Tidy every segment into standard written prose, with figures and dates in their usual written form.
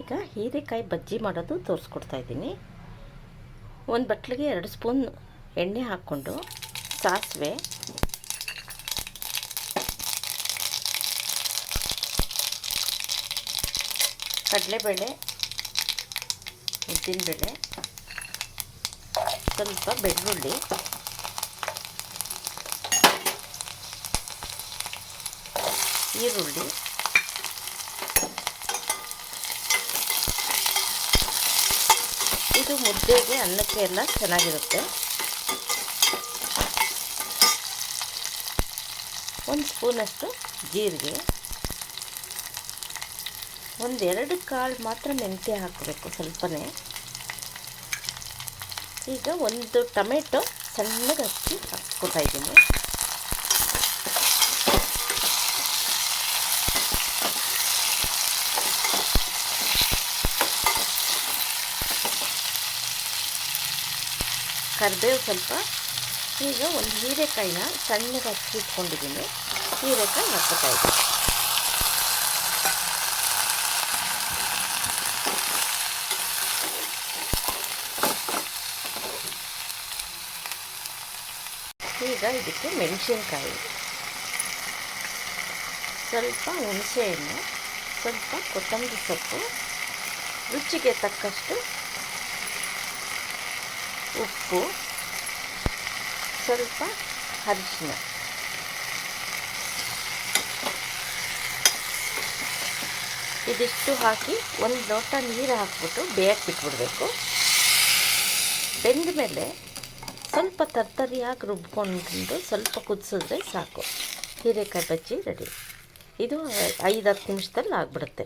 ಈಗ ಹೀರೆಕಾಯಿ ಬಜ್ಜಿ ಮಾಡೋದು ತೋರಿಸ್ಕೊಡ್ತಾ ಇದ್ದೀನಿ. ಒಂದು ಬಟ್ಲಿಗೆ 2 ಸ್ಪೂನ್ ಎಣ್ಣೆ ಹಾಕ್ಕೊಂಡು ಸಾಸಿವೆ, ಕಡಲೆಬೇಳೆ, ಉದ್ದಿನಬೇಳೆ, ಸ್ವಲ್ಪ ಬೆಳ್ಳುಳ್ಳಿ, ಈರುಳ್ಳಿ, ಇದು ಮುದ್ದೆಗೆ ಅನ್ನಕ್ಕೆ ಎಲ್ಲ ಚೆನ್ನಾಗಿರುತ್ತೆ. 1 ಸ್ಪೂನಷ್ಟು ಜೀರಿಗೆ, 1-2 ಕಾಳು ಮಾತ್ರ ಮೆಂತ್ಯ ಹಾಕಬೇಕು ಸ್ವಲ್ಪನೇ. ಈಗ 1 ಟೊಮೆಟೊ ಸಣ್ಣಗೆ ಹಚ್ಚಿ ಹಾಕ್ಕೊತಾ ಇದ್ದೀನಿ. ಕರಿಬೇವು ಸ್ವಲ್ಪ. ಈಗ 1 ಹೀರೆಕಾಯಿನ ಸಣ್ಣಗೆ ಹಚ್ಚಿ ಇಟ್ಕೊಂಡಿದ್ದೀನಿ. ಹೀರೆಕಾಯಿ ಹಾಕ್ಕೊತಾ ಇದ್ದೀನಿ. ಈಗ ಇದಕ್ಕೆ ಮೆಣಸಿನಕಾಯಿ, ಸ್ವಲ್ಪ ಹುಣಸೆಹಣ್ಣು, ಸ್ವಲ್ಪ ಕೊತ್ತಂಬರಿ ಸೊಪ್ಪು, ರುಚಿಗೆ ತಕ್ಕಷ್ಟು ಉಪ್ಪು, ಸ್ವಲ್ಪ ಅರಿಶಿನ, ಇದಿಷ್ಟು ಹಾಕಿ 1 ಲೋಟ ನೀರು ಹಾಕ್ಬಿಟ್ಟು ಬೇಯಕ್ಕೆ ಬಿಟ್ಬಿಡಬೇಕು. ಬೆಂದ ಮೇಲೆ ಸ್ವಲ್ಪ ತರ್ತರಿಯಾಗಿ ರುಬ್ಕೊಂಡು ಸ್ವಲ್ಪ ಕುದಿಸಿದ್ರೆ ಸಾಕು. ಹೀರೆಕಾಯಿ ಬಜ್ಜಿ ರೆಡಿ. ಇದು 5-10 ನಿಮಿಷದಲ್ಲಿ ಆಗಿಬಿಡುತ್ತೆ.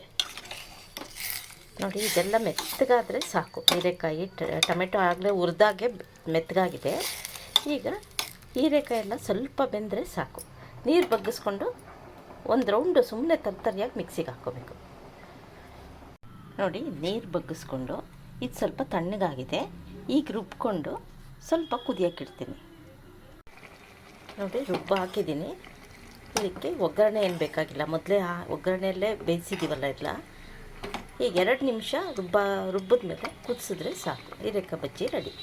ನೋಡಿ, ಇದೆಲ್ಲ ಮೆತ್ತಗಾದರೆ ಸಾಕು. ಹೀರೆಕಾಯಿ ಟೊಮೆಟೊ ಆಗಲೇ ಹುರಿದಾಗೆ ಮೆತ್ತಗಾಗಿದೆ. ಈಗ ಹೀರೆಕಾಯಿ ಎಲ್ಲ ಸ್ವಲ್ಪ ಬೆಂದರೆ ಸಾಕು. ನೀರು ಬಗ್ಗಿಸ್ಕೊಂಡು 1 ರೌಂಡು ಸುಮ್ಮನೆ ತರ್ತರಿಯಾಗಿ ಮಿಕ್ಸಿಗೆ ಹಾಕ್ಕೋಬೇಕು. ನೋಡಿ, ನೀರು ಬಗ್ಗಿಸ್ಕೊಂಡು ಇದು ಸ್ವಲ್ಪ ತಣ್ಣಗಾಗಿದೆ. ಈಗ ರುಬ್ಕೊಂಡು ಸ್ವಲ್ಪ ಕುದಿಯೋಕ್ಕಿಡ್ತೀನಿ. ನೋಡಿ, ಹಾಕಿದ್ದೀನಿ. ಇದಕ್ಕೆ ಒಗ್ಗರಣೆ ಏನು ಬೇಕಾಗಿಲ್ಲ, ಮೊದಲೇ ಒಗ್ಗರಣೆಯಲ್ಲೇ ಬೇಯಿಸಿದ್ದೀವಲ್ಲ ಎಲ್ಲ. ಈಗ 2 ನಿಮಿಷ ರುಬ್ಬಿದ ಮೇಲೆ ಕುದಿಸಿದ್ರೆ ಸಾಕು. ಹೀರೆಕಾಯಿ ಬಜ್ಜಿ ರೆಡಿ.